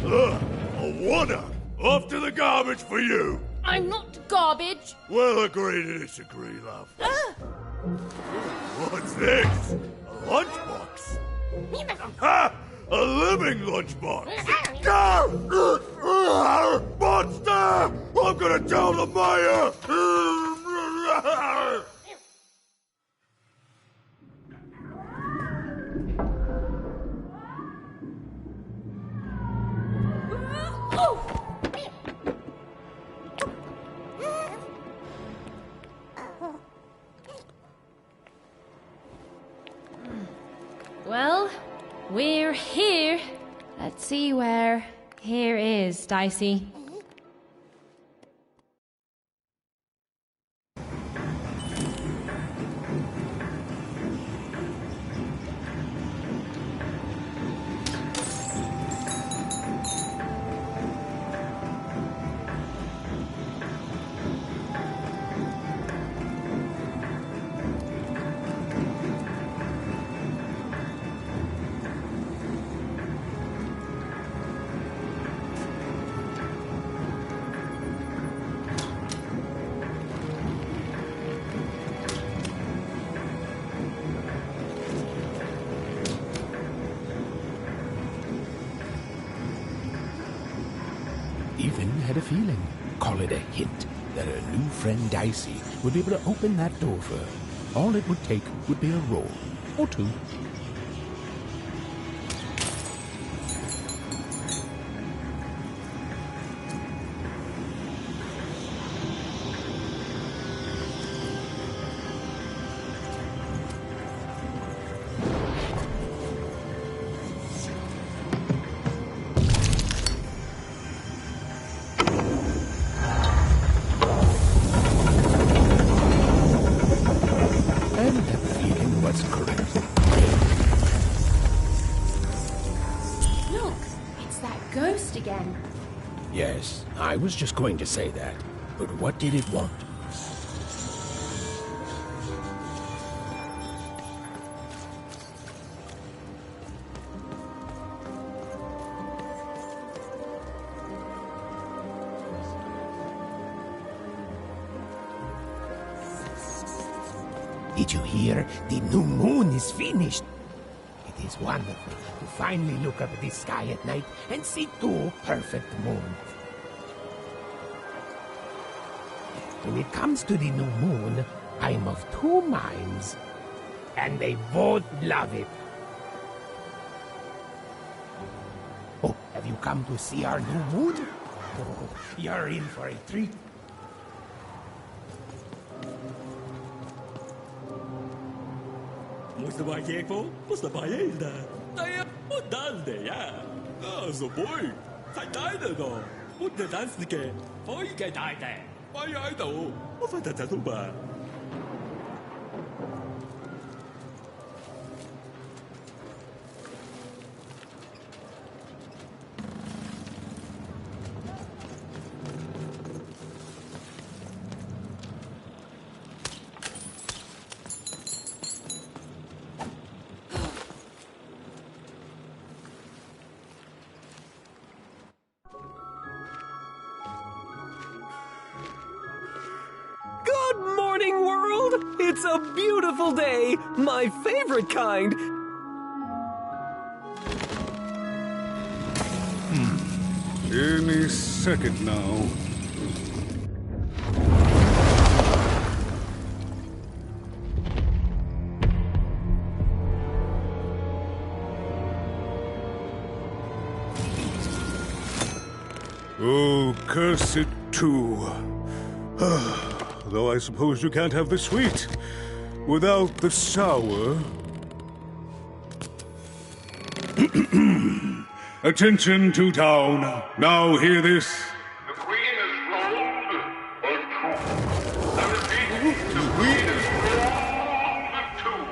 A one-up! Off to the garbage for you! I'm not garbage. We'll agree to disagree, love. What's this? A lunchbox? Ha! A living lunchbox! Monster! I'm gonna tell the mayor! Well, we're here. Let's see where here is, Dicey. Even had a feeling, call it a hint, that her new friend Dicey would be able to open that door for her. All it would take would be a roll, or two. And that feeling was correct. Look, it's that ghost again. Yes, I was just going to say that. But what did it want? Did you hear? The new moon is finished. It is wonderful to finally look up at the sky at night and see two perfect moons. When it comes to the new moon, I'm of two minds, and they both love it. Oh, have you come to see our new moon? Oh, you're in for a treat. Mustafa Mustafa da. Naja, und dann ja. Also boy, sai dai da do. Und der dann ist ge. Boy ge dai da. Boy ai do. Und fa da da ba. Good morning, world! It's a beautiful day! My favorite kind! Any second now. Oh, curse it too. Though I suppose you can't have the sweet without the sour. Attention to town. Now hear this. The Queen is rolled or two. I repeat, the Queen is rolled or two.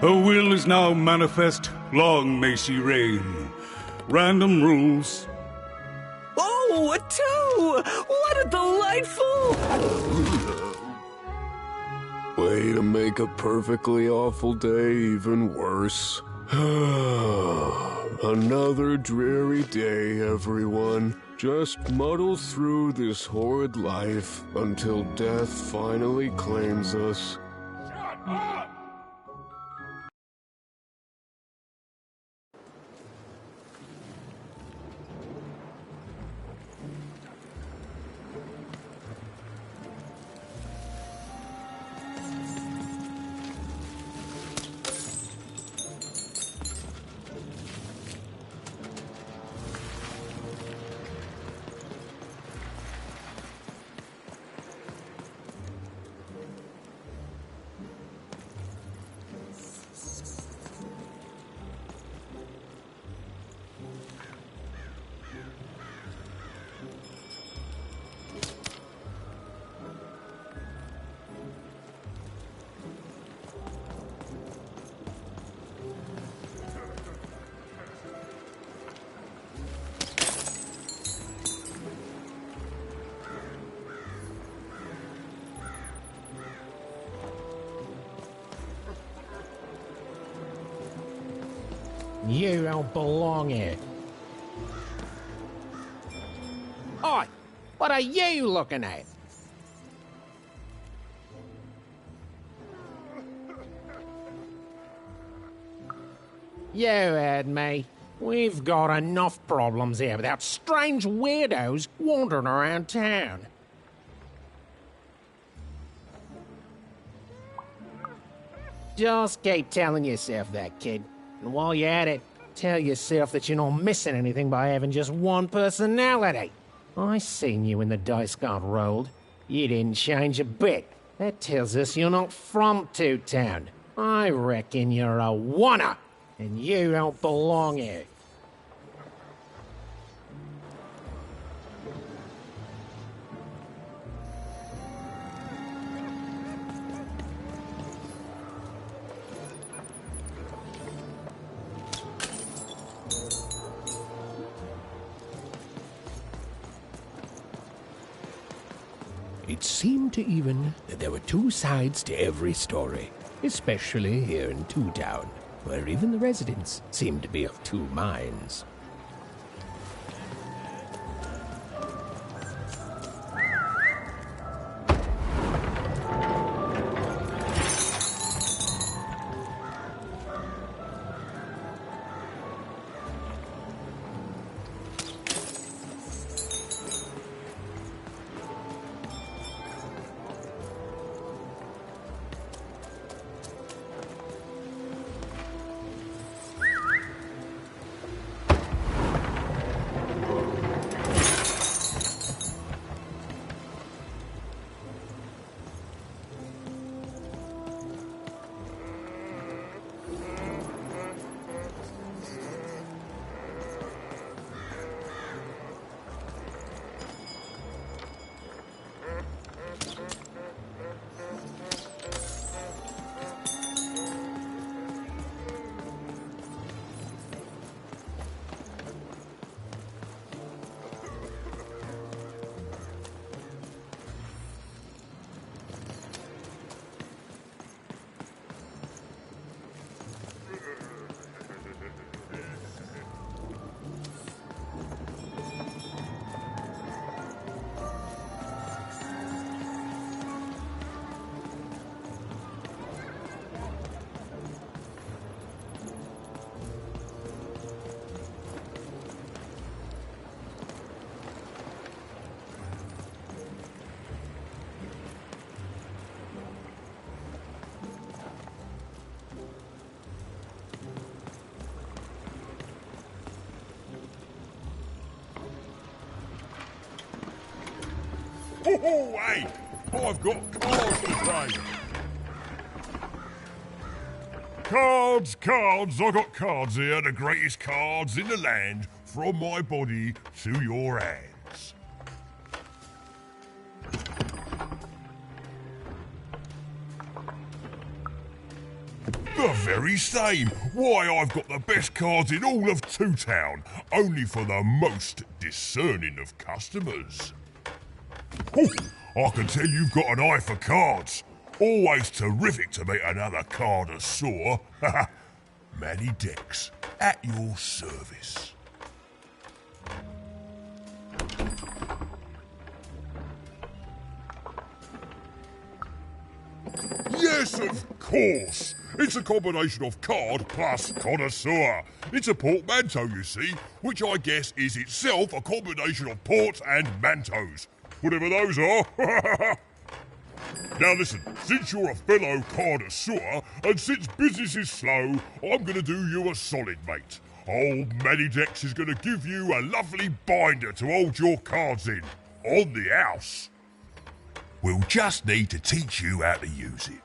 Her will is now manifest. Long may she reign. Random rules. Oh, a two! What a delightful... Way to make a perfectly awful day even worse. Another dreary day, everyone. Just muddle through this horrid life until death finally claims us. You don't belong here. Oi! What are you looking at? You heard me. We've got enough problems here without strange weirdos wandering around town. Just keep telling yourself that, kid. And while you're at it, tell yourself that you're not missing anything by having just one personality. I seen you when the dice got rolled. You didn't change a bit. That tells us you're not from Two Town. I reckon you're a wanna, and you don't belong here. It seemed to even that there were two sides to every story, especially here in Two Town, where even the residents seemed to be of two minds. Oh, hey! I've got cards to play. Cards! I got cards here, the greatest cards in the land, from my body to your hands. The very same. Why, I've got the best cards in all of Two Town, only for the most discerning of customers. Oh, I can tell you've got an eye for cards. Always terrific to meet another connoisseur. Manny Dex, at your service. Yes, of course. It's a combination of card plus connoisseur. It's a portmanteau, you see, which I guess is itself a combination of ports and mantos. Whatever those are. Now listen, since you're a fellow connoisseur, and since business is slow, I'm going to do you a solid, mate. Old Manny Dex is going to give you a lovely binder to hold your cards in, on the house. We'll just need to teach you how to use it.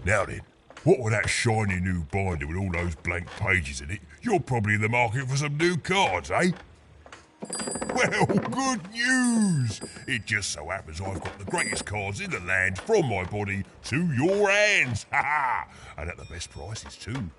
Now then, what with that shiny new binder with all those blank pages in it, you're probably in the market for some new cards, eh? Well, good news! It just so happens I've got the greatest cards in the land from my body to your hands, ha ha! And at the best prices too.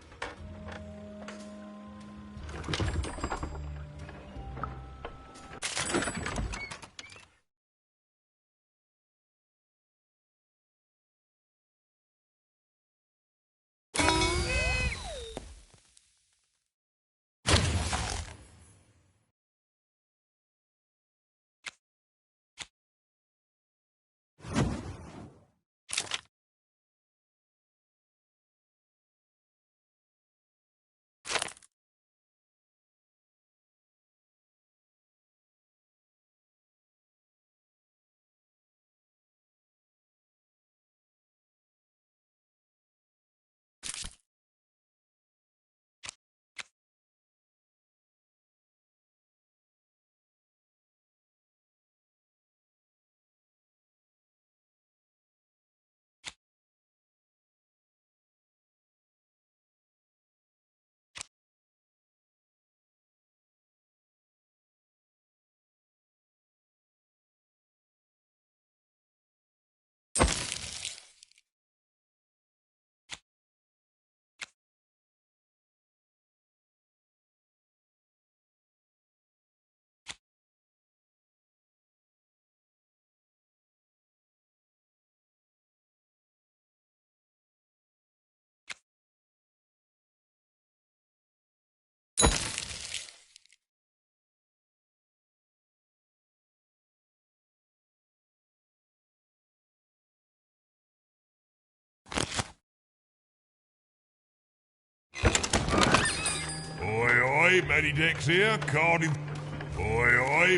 Oi, Manny Dex here,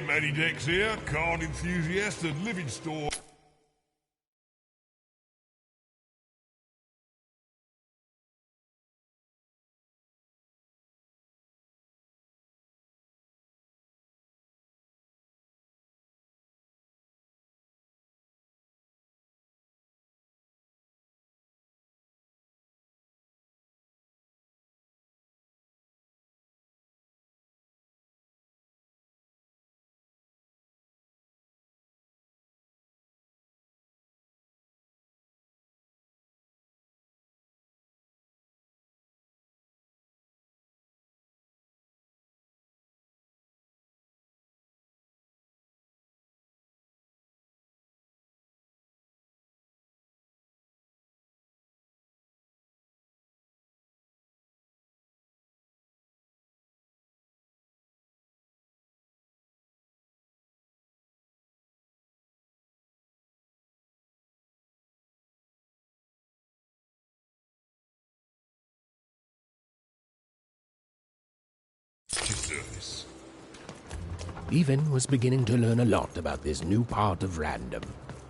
Manny Dex here, card enthusiast and living store. service. Even was beginning to learn a lot about this new part of random,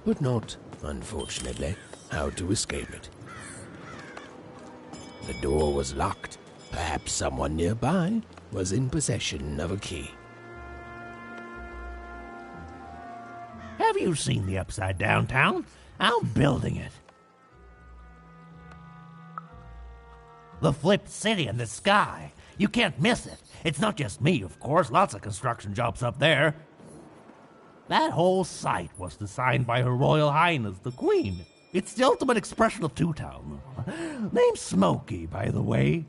but not, unfortunately, how to escape it. The door was locked. Perhaps someone nearby was in possession of a key. Have you seen the Upside Down Town? I'm building it. The flipped city in the sky. You can't miss it. It's not just me, of course. Lots of construction jobs up there. That whole site was designed by Her Royal Highness, the Queen. It's the ultimate expression of Two Town. Name's Smokey, by the way.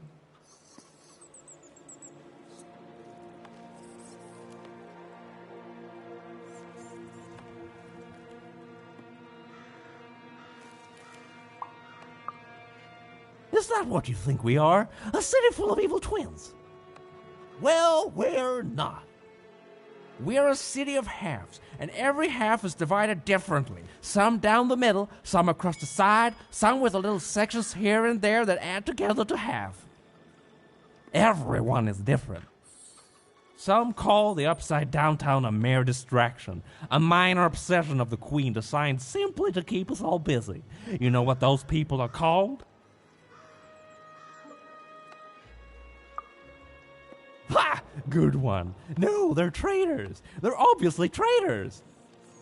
Is that what you think we are? A city full of evil twins? Well, we're not. We're a city of halves, and every half is divided differently. Some down the middle, some across the side, some with little sections here and there that add together to half. Everyone is different. Some call the Upside Down Town a mere distraction, a minor obsession of the Queen designed simply to keep us all busy. You know what those people are called? Ha! Good one. No, they're traitors. They're obviously traitors.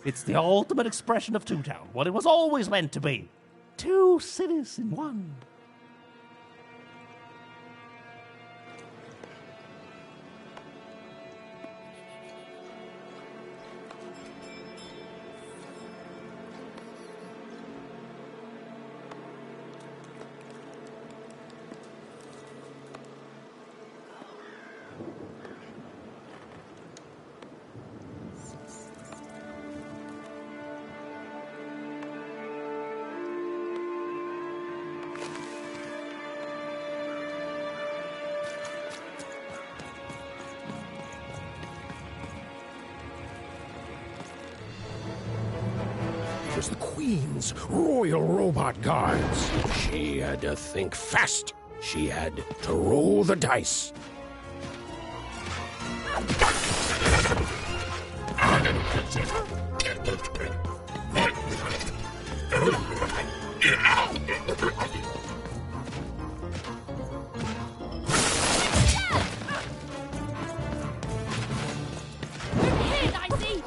It's the ultimate expression of Two Town, what it was always meant to be. Two cities in one. It was the Queen's Royal Robot Guards. She had to think fast. She had to roll the dice. Here, Dicey!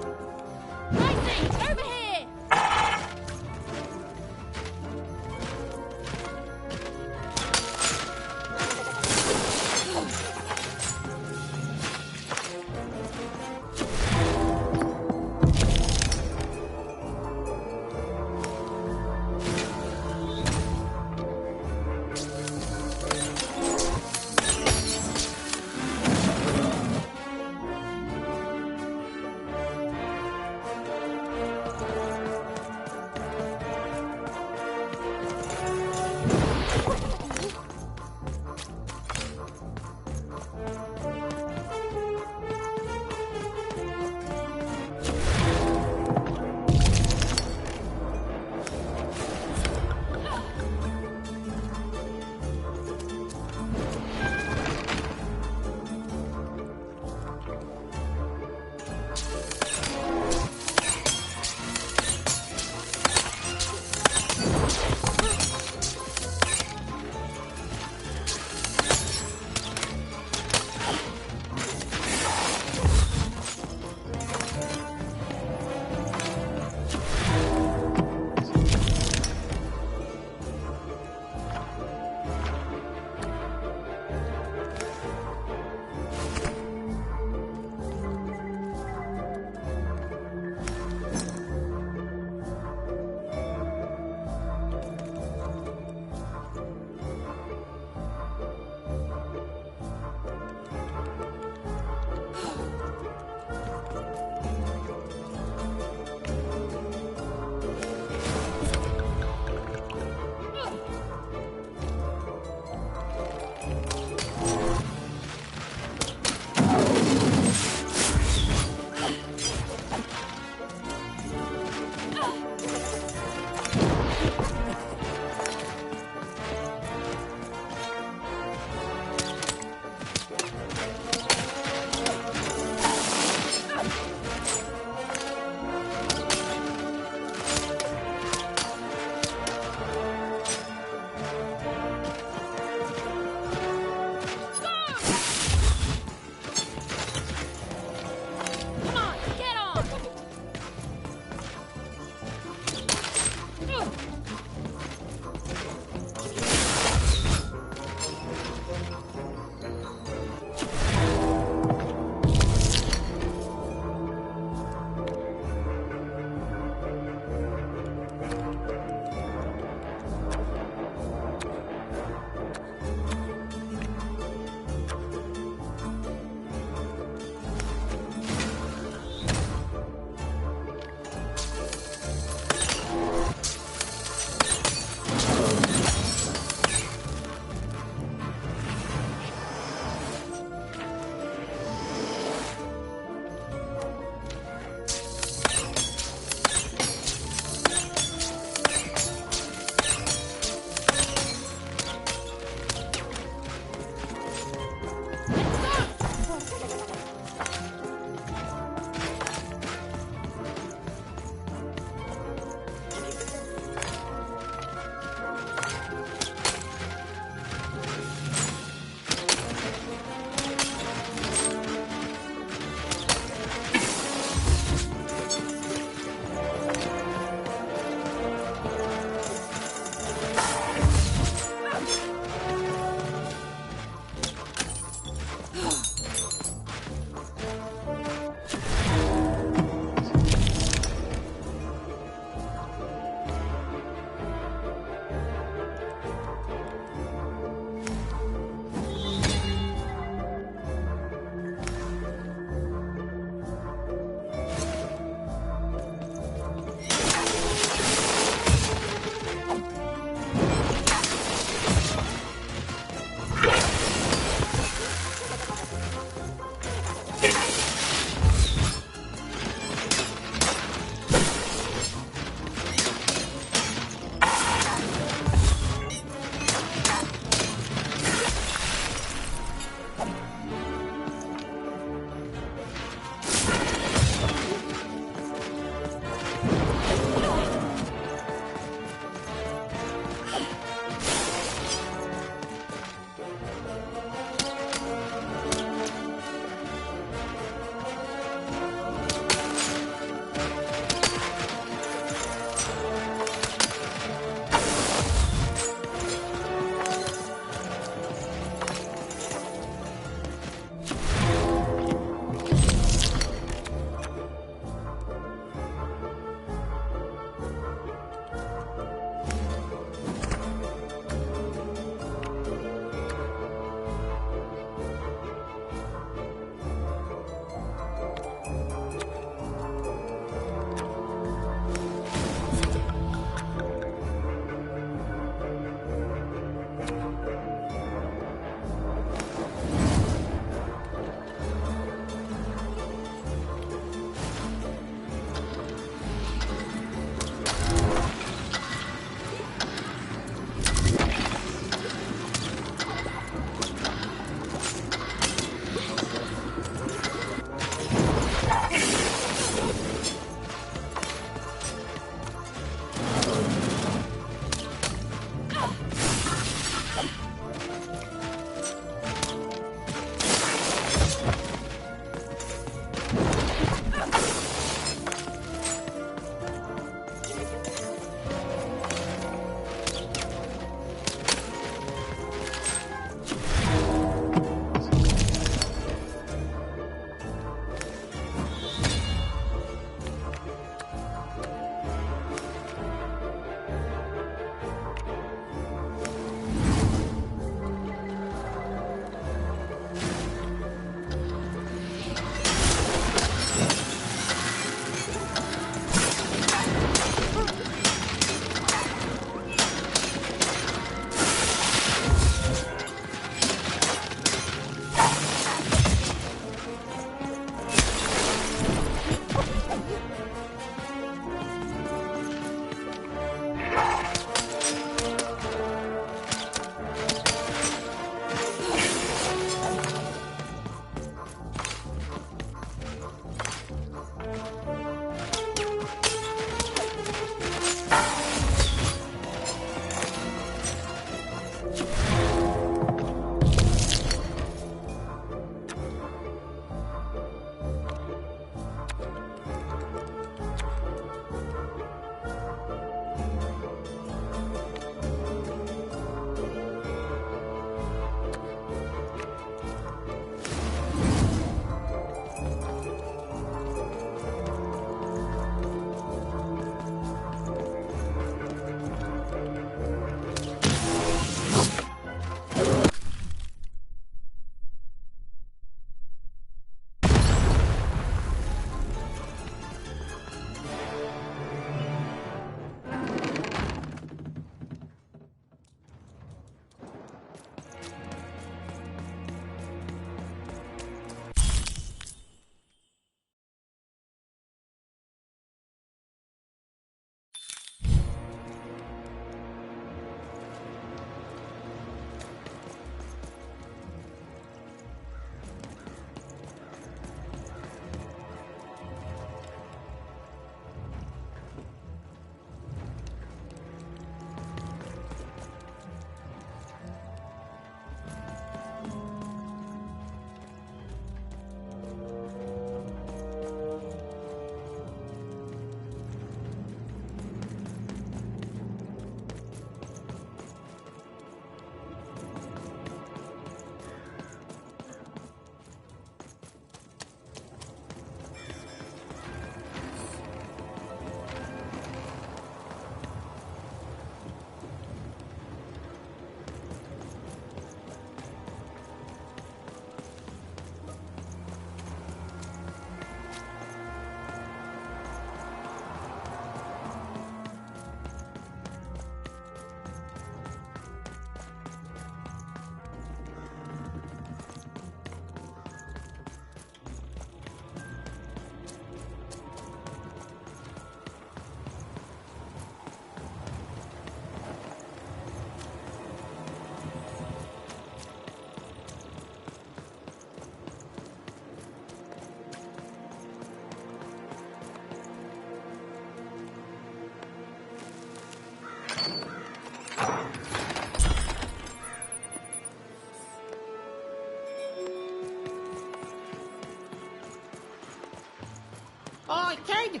Oi, kid!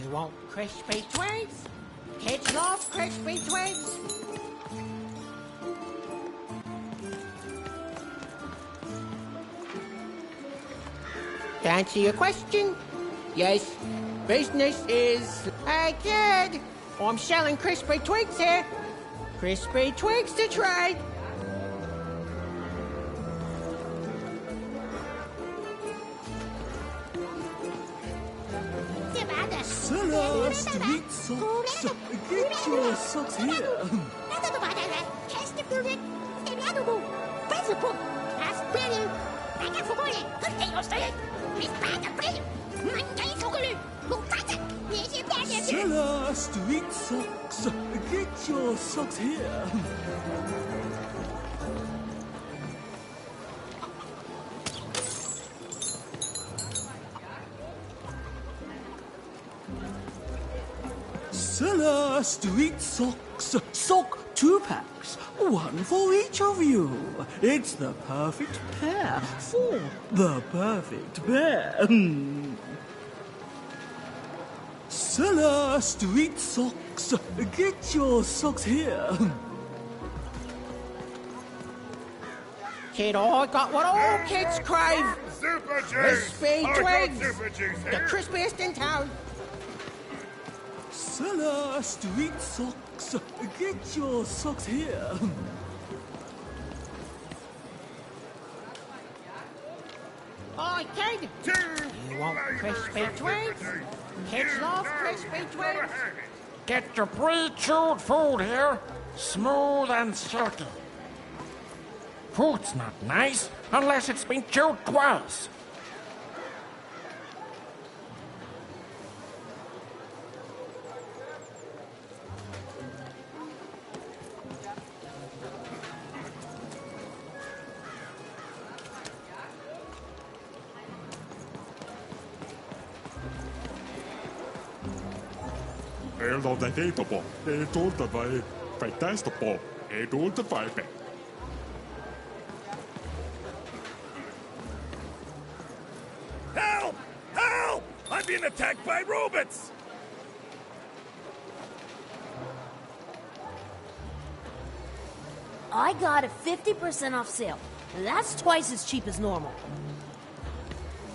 You want crispy twigs? Kids love crispy twigs. To answer your question, yes, business is... Hey, kid! I'm selling crispy twigs here. Crispy twigs to trade. Seller, street socks. Get your socks here. Seller, street socks. Get your socks here. Seller, street socks. Sock 2-packs. One for each of you. It's the perfect pair for the perfect pair. Seller, street socks. Get your socks here. Kid, I got what all kids crave. Super juice! Crispy I got twigs. super juice The here. crispiest in town. Seller, street socks. Get your socks here. Oi, kid! You want crispy twigs? Kids love crispy twigs. Get your pre-chewed food here, smooth and silky. Food's not nice unless it's been chewed twice. Hello, the data ball. They told the fantastic ball. head towards the fire pit. Help! Help! I'm being attacked by robots! I got a 50% off sale. That's twice as cheap as normal.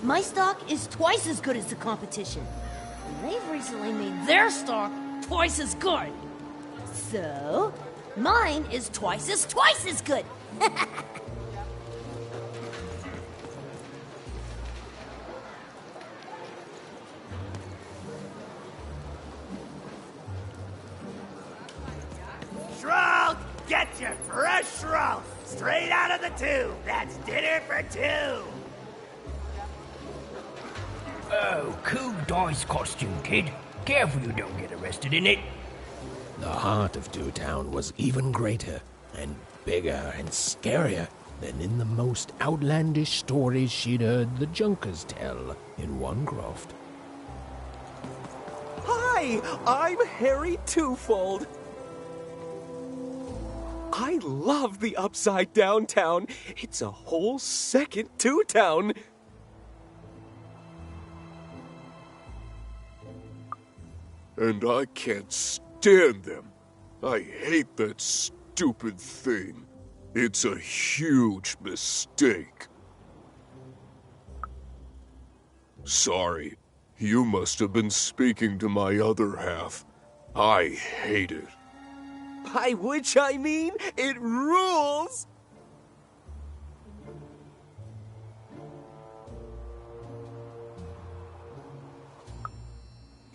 My stock is twice as good as the competition. And they've recently made their stock twice as good. So, mine is twice as good. Shroud! Get your fresh shroud! Straight out of the tube! That's dinner for two! Oh, cool dice costume, kid. Careful you don't get arrested in it. The heart of Two Town was even greater and bigger and scarier than in the most outlandish stories she'd heard the Junkers tell in Onecroft. Hi, I'm Harry Twofold. I love the Upside Down Town. It's a whole second Two Town. And I can't stand them. I hate that stupid thing. It's a huge mistake. Sorry, you must have been speaking to my other half. I hate it. By which I mean, it rules!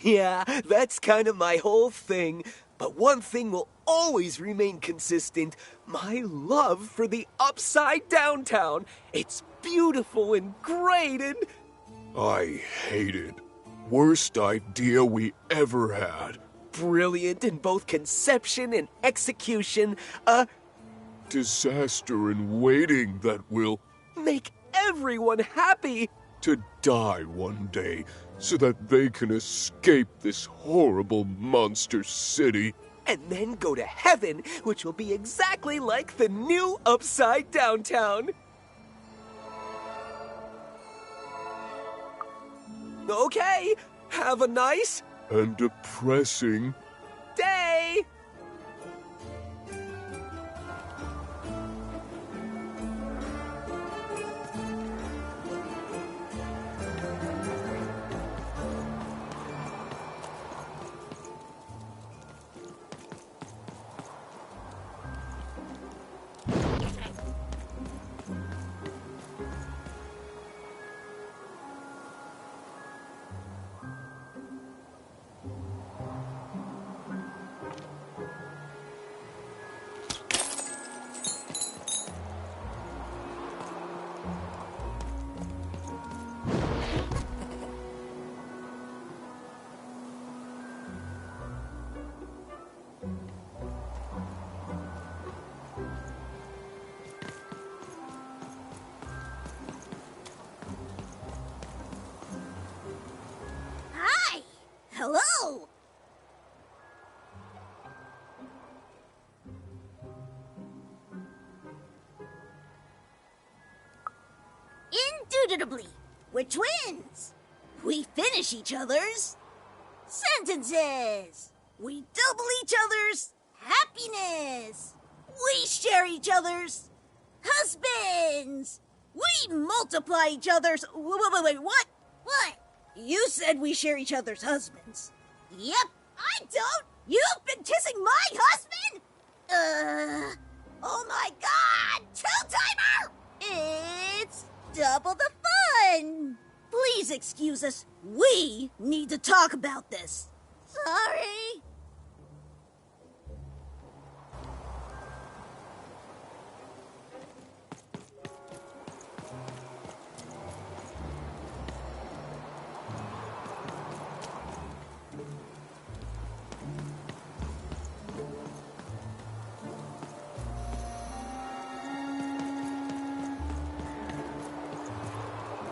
Yeah, that's kind of my whole thing. But one thing will always remain consistent. My love for the Upside Down Town. It's beautiful and great and... I hate it. Worst idea we ever had. brilliant in both conception and execution. A disaster in waiting that will make everyone happy. To die one day so that they can escape this horrible monster city. And then go to heaven, which will be exactly like the new Upside Down Town. Okay, have a nice and depressing day. Hello! Indubitably, we're twins. We finish each other's sentences. We double each other's happiness. We share each other's husbands. We multiply each other's... Wait, what? What? You said we share each other's husbands. Yep, I don't. You've been kissing my husband? Oh my God, two-timer! It's double the fun. Please excuse us. We need to talk about this. Sorry.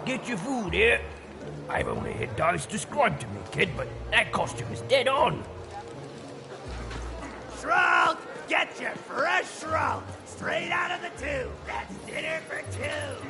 Get your food here. I've only had dice described to me, kid, but that costume is dead on. Shroud, get get your fresh roast straight out of the tube. That's dinner for two.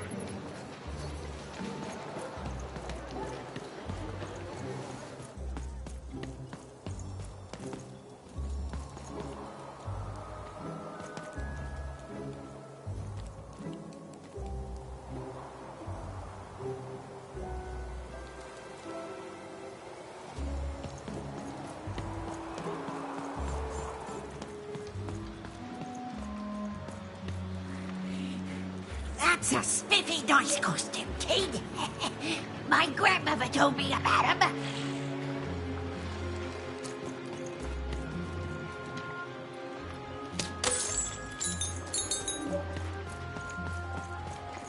That's a spiffy dice costume, kid. My grandmother told me about him.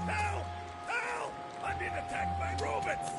Help! Help! I'm being attacked by robots!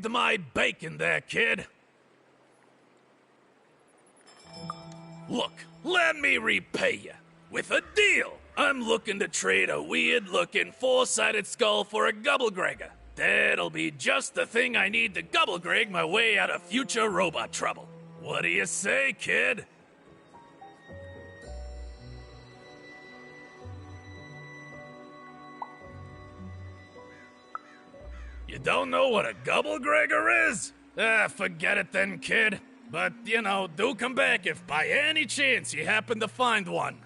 to my bacon there, kid. Look, let me repay you. With a deal. I'm looking to trade a weird-looking four-sided skull for a Gubblegregger. That'll be just the thing I need to Gubblegreg my way out of future robot trouble. What do you say, kid? You don't know what a Gubblegregger is? Forget it then, kid. But, you know, do come back if by any chance you happen to find one.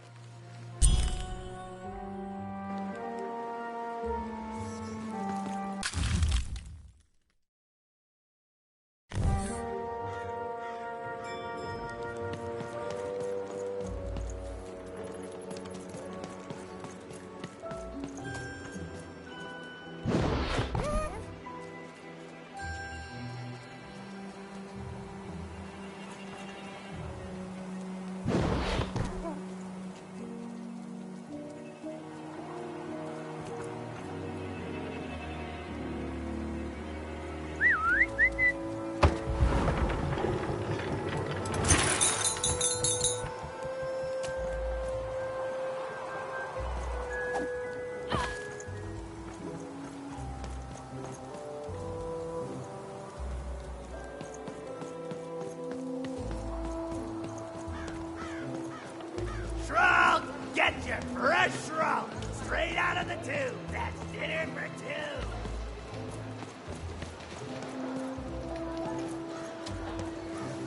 Shrunk, get your fresh shrunk straight out of the tube. That's dinner for two.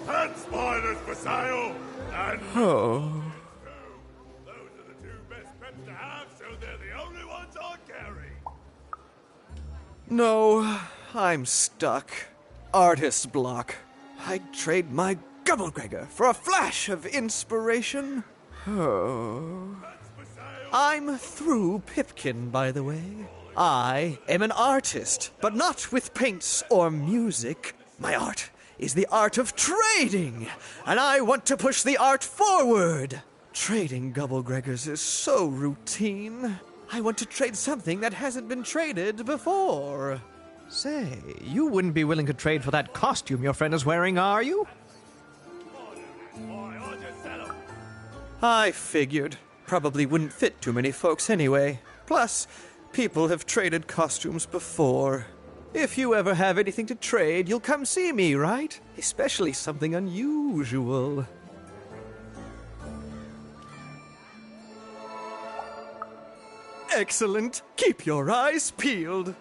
And spiders for sale. And Oh. those are the two best pets to have, so they're the only ones I'll carry. No, I'm stuck. Artist's block. I'd trade my Gubblegregger for a flash of inspiration. Oh. I'm through Pipkin, by the way. I am an artist, but not with paints or music. My art is the art of trading, and I want to push the art forward. Trading Gubblegreggers is so routine. I want to trade something that hasn't been traded before. Say, you wouldn't be willing to trade for that costume your friend is wearing, are you? I figured. Probably wouldn't fit too many folks anyway. Plus, people have traded costumes before. If you ever have anything to trade, you'll come see me, right? Especially something unusual. Excellent. Keep your eyes peeled.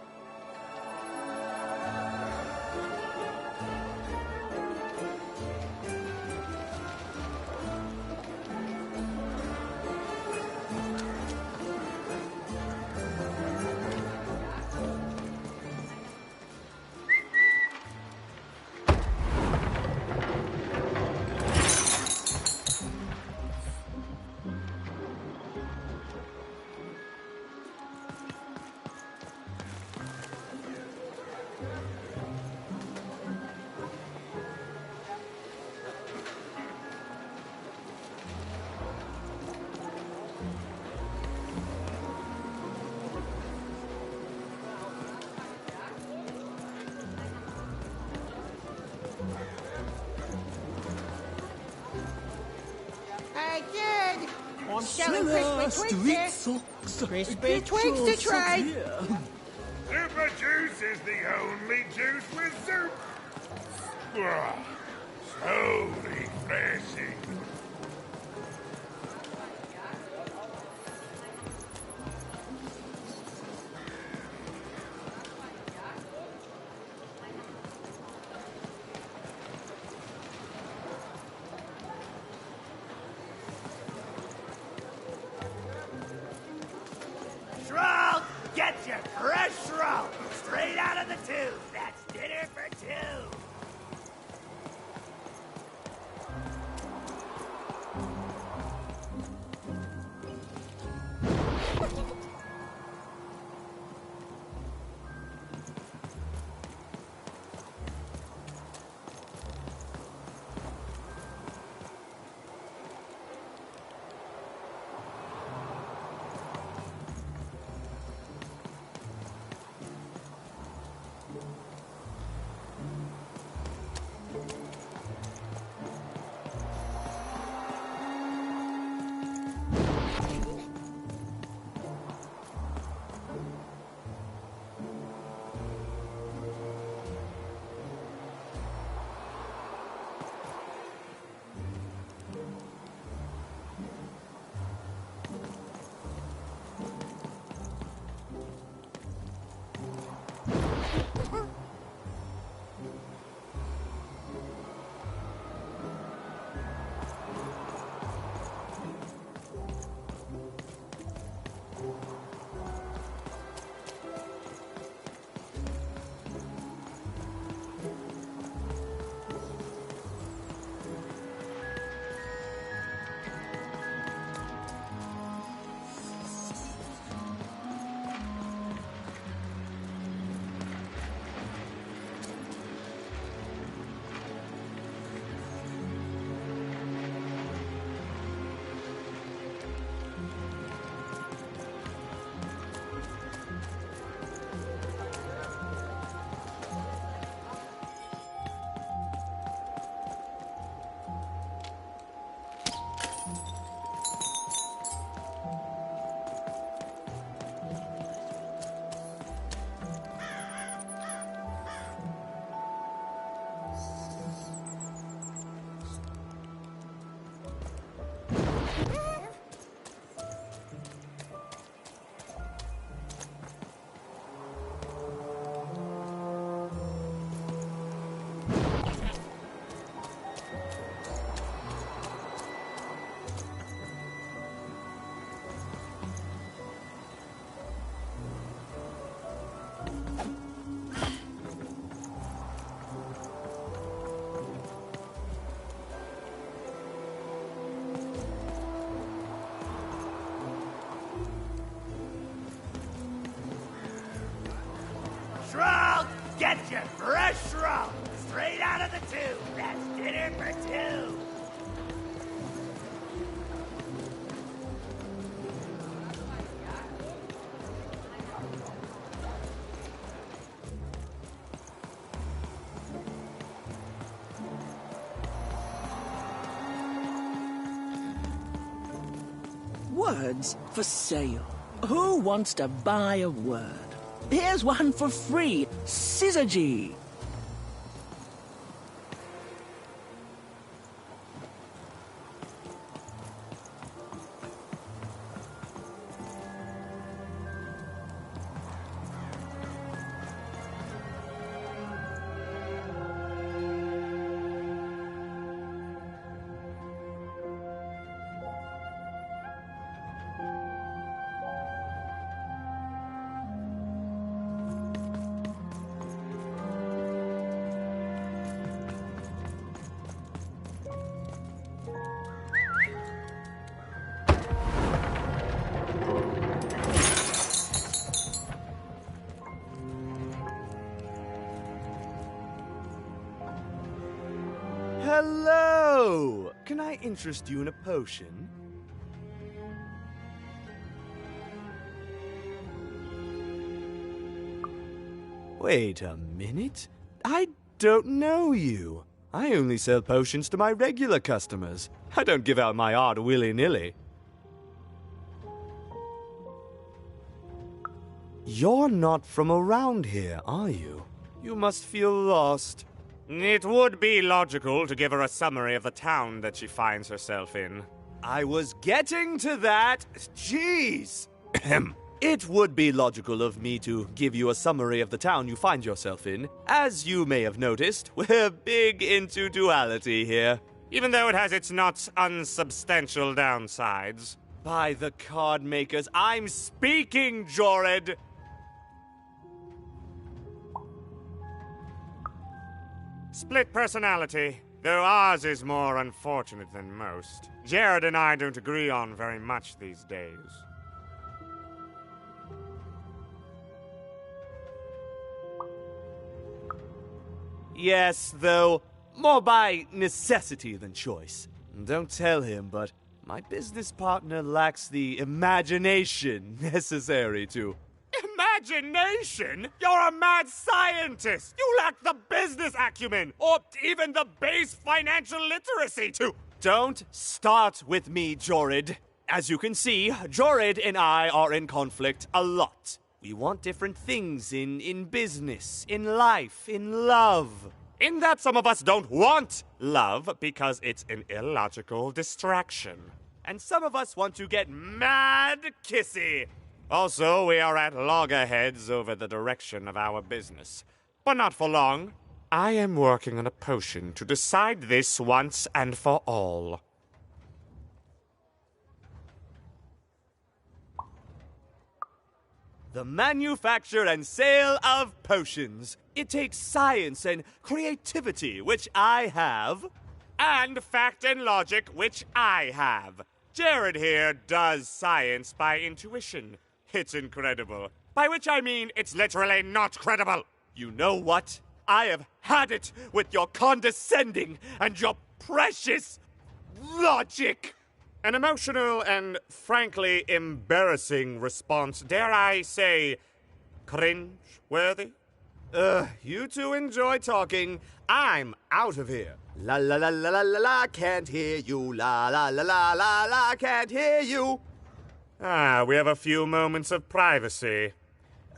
Hey, kid! I'm selling crispy Twix. Crispy Twix to trade. Super juice is the only juice with soup. So refreshing. Shrunk, get your fresh shrunk straight out of the tube. That's dinner for two. get you fresh roast, straight out of the tube. That's dinner for two. Words for sale. Who wants to buy a word? Here's one for free. Syzygy. Hello! Can I interest you in a potion? Wait a minute. I don't know you. I only sell potions to my regular customers. I don't give out my art willy-nilly. You're not from around here, are you? You must feel lost. It would be logical to give her a summary of the town that she finds herself in. I was getting to that. Jeez! It would be logical of me to give you a summary of the town you find yourself in. As you may have noticed, we're big into duality here. Even though it has its not unsubstantial downsides. By the card makers, I'm speaking, Jorid! Split personality, though ours is more unfortunate than most. Jared and I don't agree on very much these days. Yes, though, more by necessity than choice. Don't tell him, but my business partner lacks the imagination necessary to... Imagination? You're a mad scientist! You lack the business acumen, or even the base financial literacy to... Don't start with me, Jorid. As you can see, Jorid and I are in conflict a lot. We want different things in business, in life, in love. In that some of us don't want love because it's an illogical distraction. And some of us want to get mad kissy. Also, we are at loggerheads over the direction of our business. But not for long. I am working on a potion to decide this once and for all. The manufacture and sale of potions. It takes science and creativity, which I have, and fact and logic, which I have. Jared here does science by intuition. It's incredible. By which I mean it's literally not credible. You know what? I have had it with your condescending and your precious logic. An emotional and frankly embarrassing response, dare I say, cringe-worthy? You two enjoy talking. I'm out of here. La la la la la la la, can't hear you. La la la la la la, can't hear you. Ah, we have a few moments of privacy.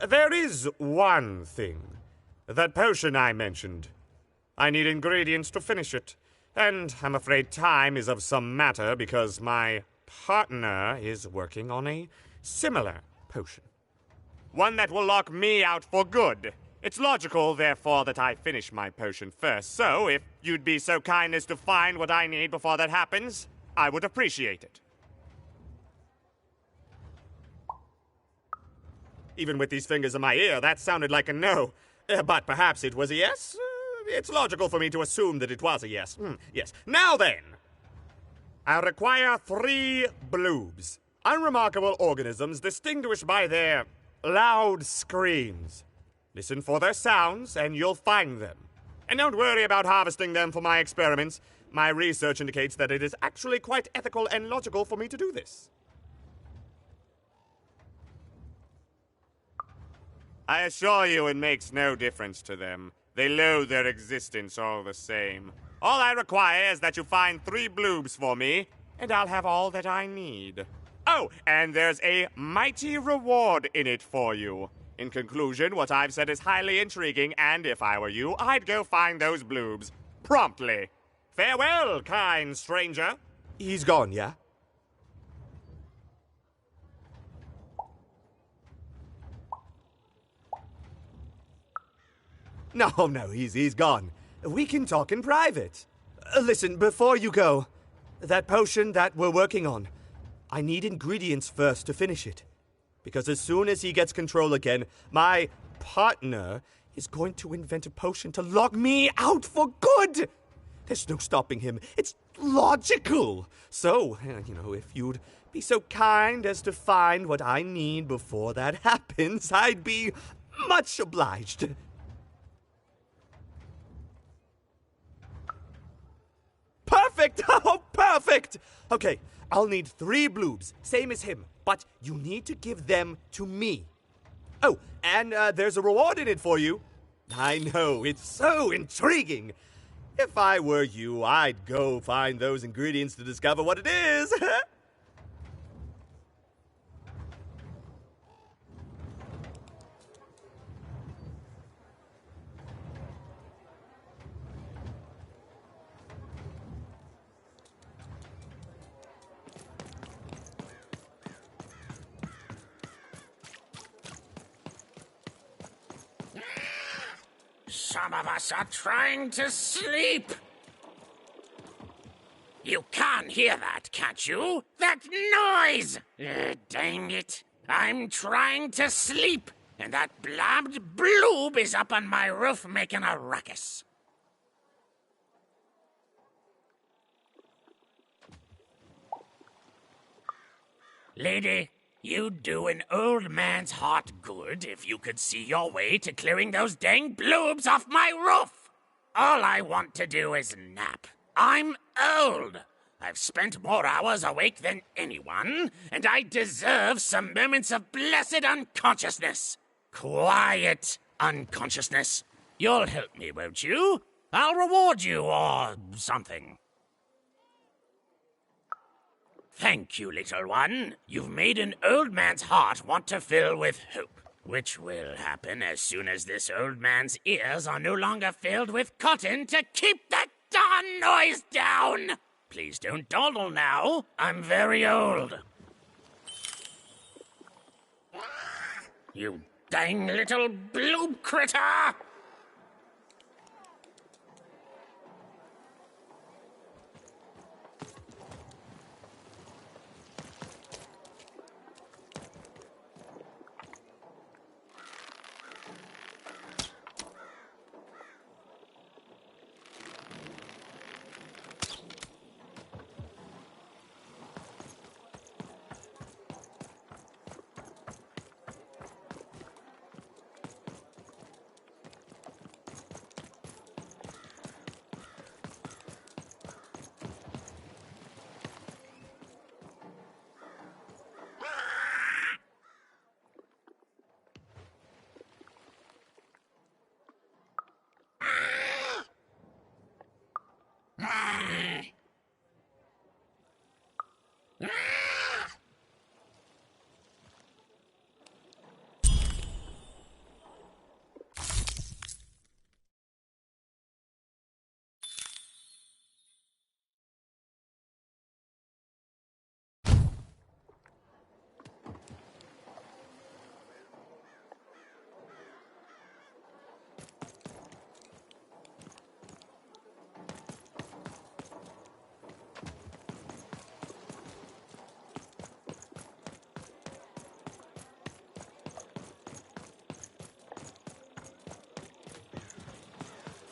There is one thing. That potion I mentioned. I need ingredients to finish it. And I'm afraid time is of some matter because my partner is working on a similar potion. One that will lock me out for good. It's logical, therefore, that I finish my potion first. So, if you'd be so kind as to find what I need before that happens, I would appreciate it. Even with these fingers in my ear, that sounded like a no. But perhaps it was a yes? It's logical for me to assume that it was a yes. Yes. Now then, I require 3 bloobs. Unremarkable organisms distinguished by their loud screams. Listen for their sounds, and you'll find them. And don't worry about harvesting them for my experiments. My research indicates that it is actually quite ethical and logical for me to do this. I assure you it makes no difference to them. They loathe their existence all the same. All I require is that you find 3 bloobs for me, and I'll have all that I need. Oh, and there's a mighty reward in it for you. In conclusion, what I've said is highly intriguing, and if I were you, I'd go find those bloobs. Promptly. Farewell, kind stranger. He's gone, yeah? No, he's gone. We can talk in private. Listen, before you go, that potion that we're working on, I need ingredients first to finish it. Because as soon as he gets control again, my partner is going to invent a potion to lock me out for good. There's no stopping him. It's logical. So, if you'd be so kind as to find what I need before that happens, I'd be much obliged. Perfect! Oh, perfect! Okay, I'll need 3 bloobs, same as him, but you need to give them to me. Oh, and there's a reward in it for you. I know, it's so intriguing. If I were you, I'd go find those ingredients to discover what it is. Some of us are trying to sleep. You can't hear that, can't you? That noise! Dang it. I'm trying to sleep, and that blabbed bloob is up on my roof making a ruckus. Lady, you'd do an old man's heart good if you could see your way to clearing those dang bloobs off my roof. All I want to do is nap. I'm old. I've spent more hours awake than anyone, and I deserve some moments of blessed unconsciousness. Quiet unconsciousness. You'll help me, won't you? I'll reward you or something. Thank you, little one. You've made an old man's heart want to fill with hope, which will happen as soon as this old man's ears are no longer filled with cotton to keep that darn noise down. Please don't dawdle now. I'm very old. You dang little blue critter!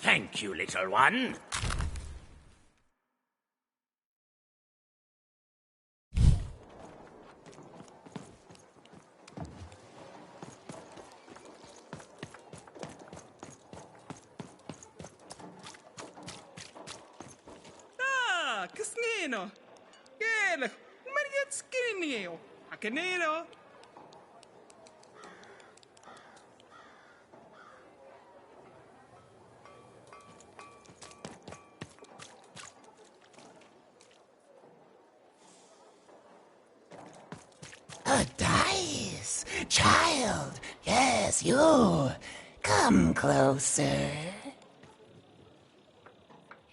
Thank you, little one. Canino. Gel. Mariet skinny. A canino. A dice! Child! Yes, you! Come closer.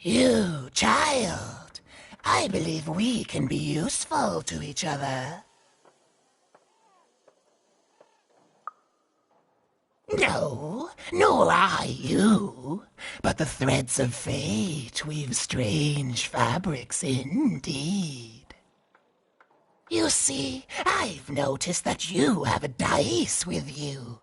You, child! I believe we can be useful to each other. No, nor I you. But the threads of fate weave strange fabrics indeed. You see, I've noticed that you have a dice with you.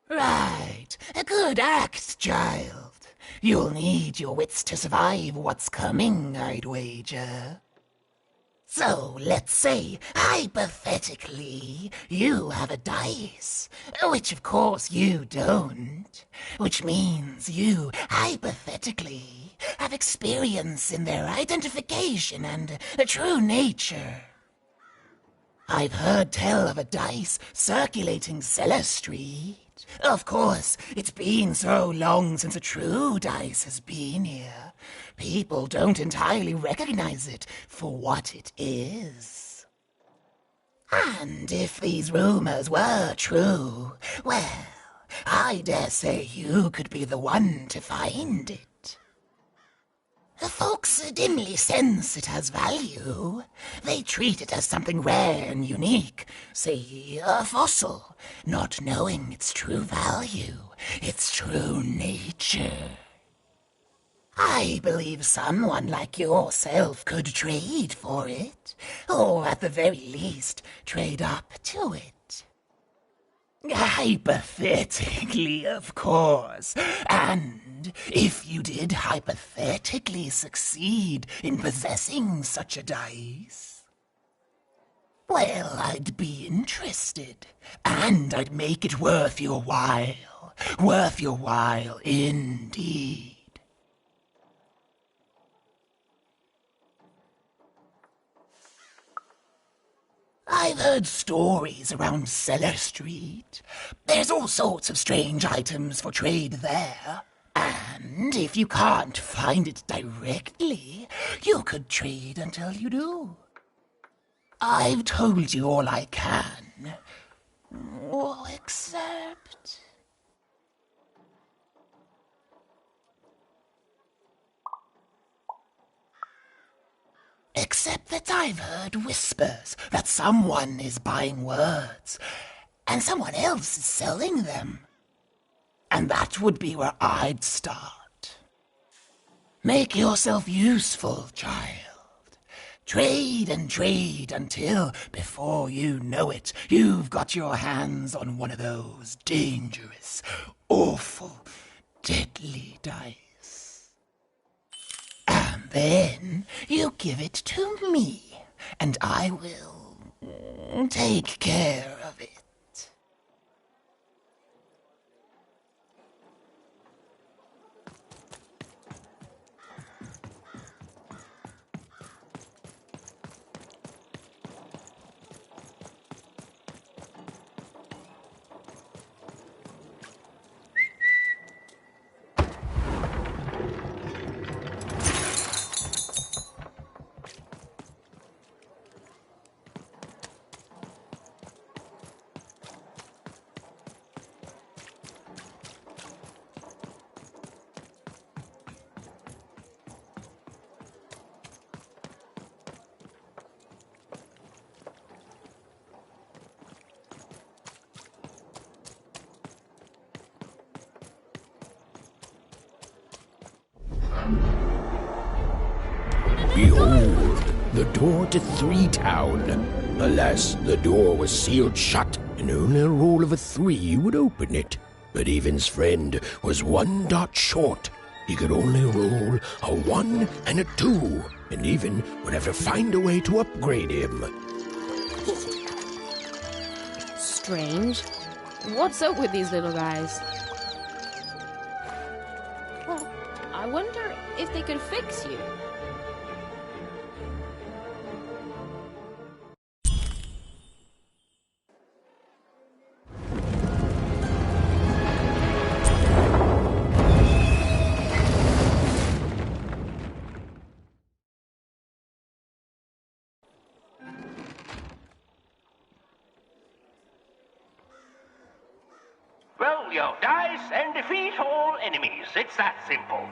Right, a good act, child. You'll need your wits to survive what's coming, I'd wager. So, let's say, hypothetically, you have a dice, which of course you don't, which means you, hypothetically, have experience in their identification and true nature. I've heard tell of a dice circulating Cellar Street. Of course, it's been so long since a true dice has been here. People don't entirely recognize it for what it is. And if these rumors were true, well, I dare say you could be the one to find it. The folks dimly sense it has value. They treat it as something rare and unique, say a fossil, not knowing its true value, its true nature. I believe someone like yourself could trade for it, or at the very least, trade up to it. Hypothetically, of course, and if you did hypothetically succeed in possessing such a dice, well, I'd be interested, and I'd make it worth your while indeed. I've heard stories around Cellar Street. There's all sorts of strange items for trade there. And if you can't find it directly, you could trade until you do. I've told you all I can. Except... Except that I've heard whispers that someone is buying words, and someone else is selling them. And that would be where I'd start. Make yourself useful, child. Trade and trade until, before you know it, you've got your hands on one of those dangerous, awful, deadly dice. And then you give it to me, and I will take care of it. Behold, the door to Three Town. Alas, the door was sealed shut, and only a roll of a 3 would open it. But Evan's friend was 1 dot short. He could only roll a 1 and a 2, and Evan would have to find a way to upgrade him. strange. What's up with these little guys? Well, I wonder if they could fix you. Roll your dice and defeat all enemies. It's that simple.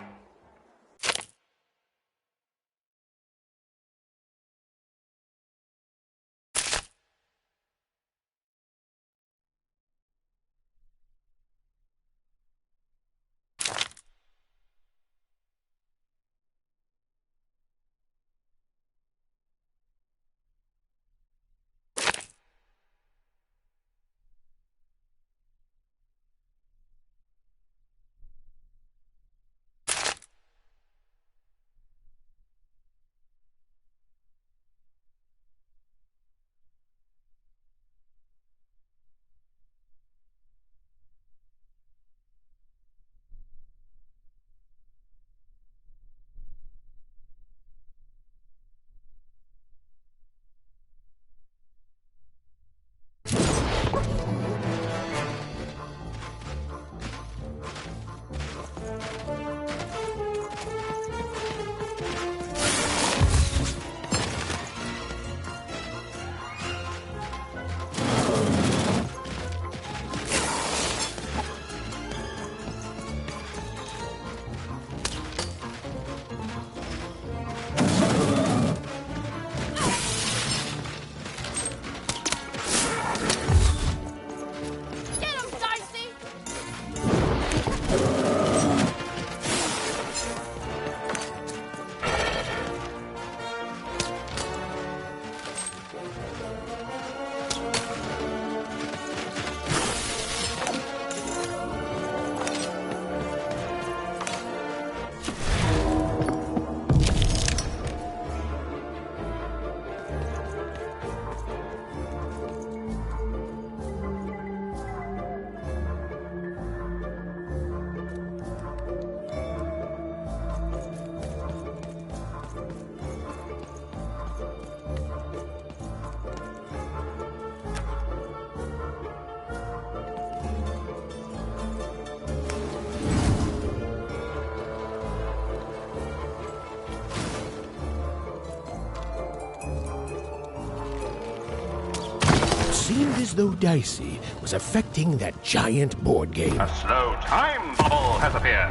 Seemed as though Dicey was affecting that giant board game. A slow time bubble has appeared.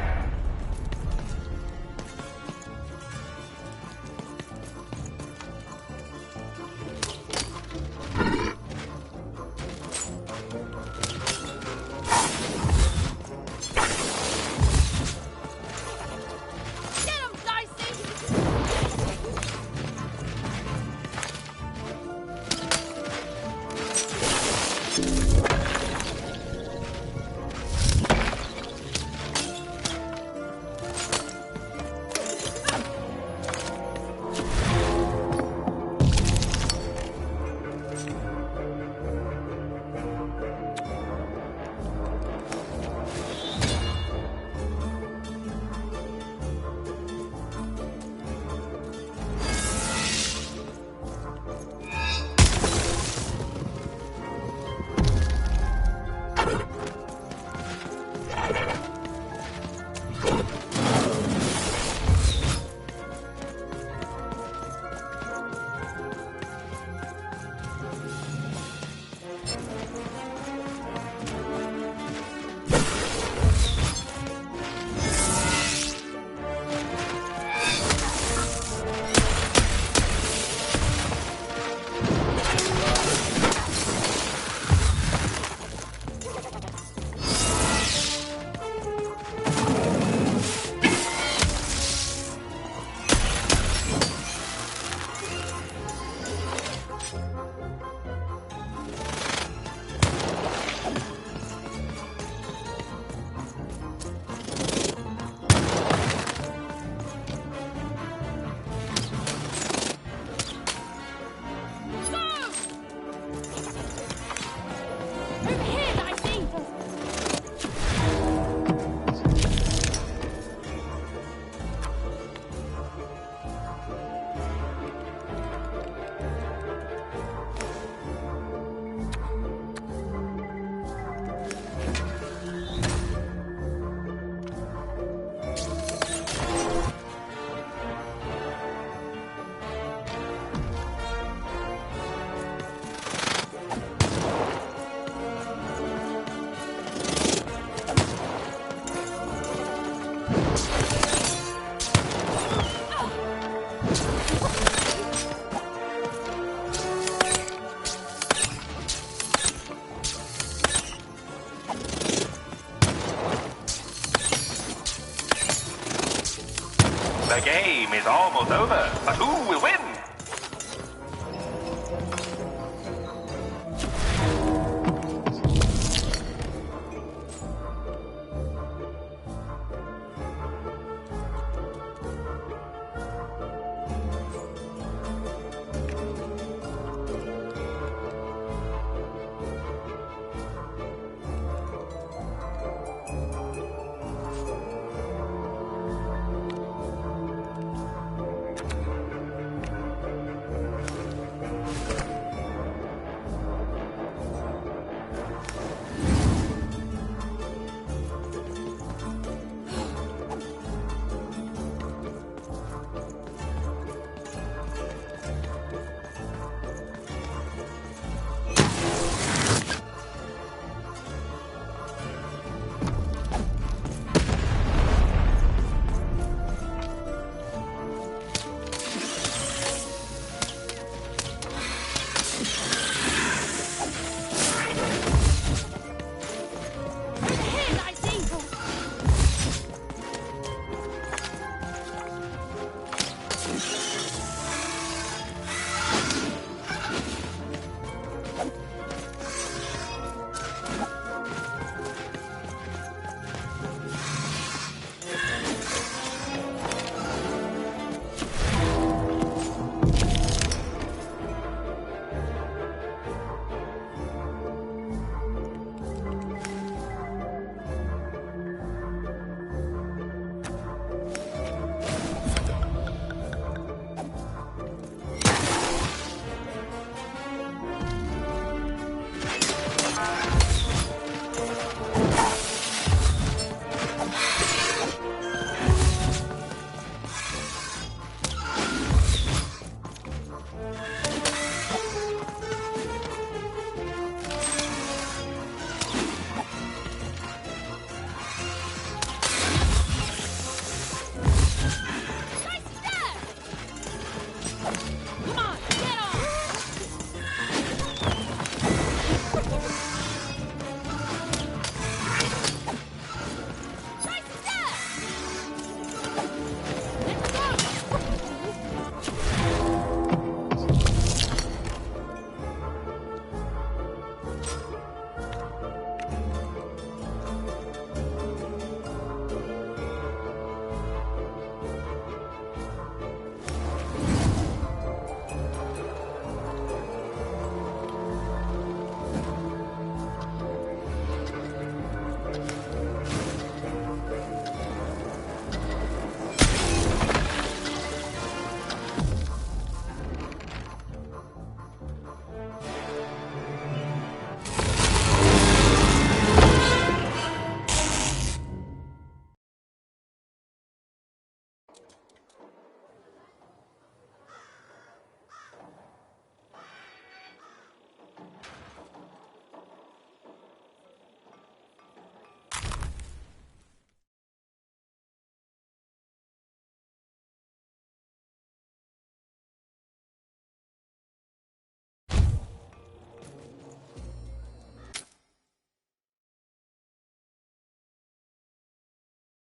game is almost over, but who will win?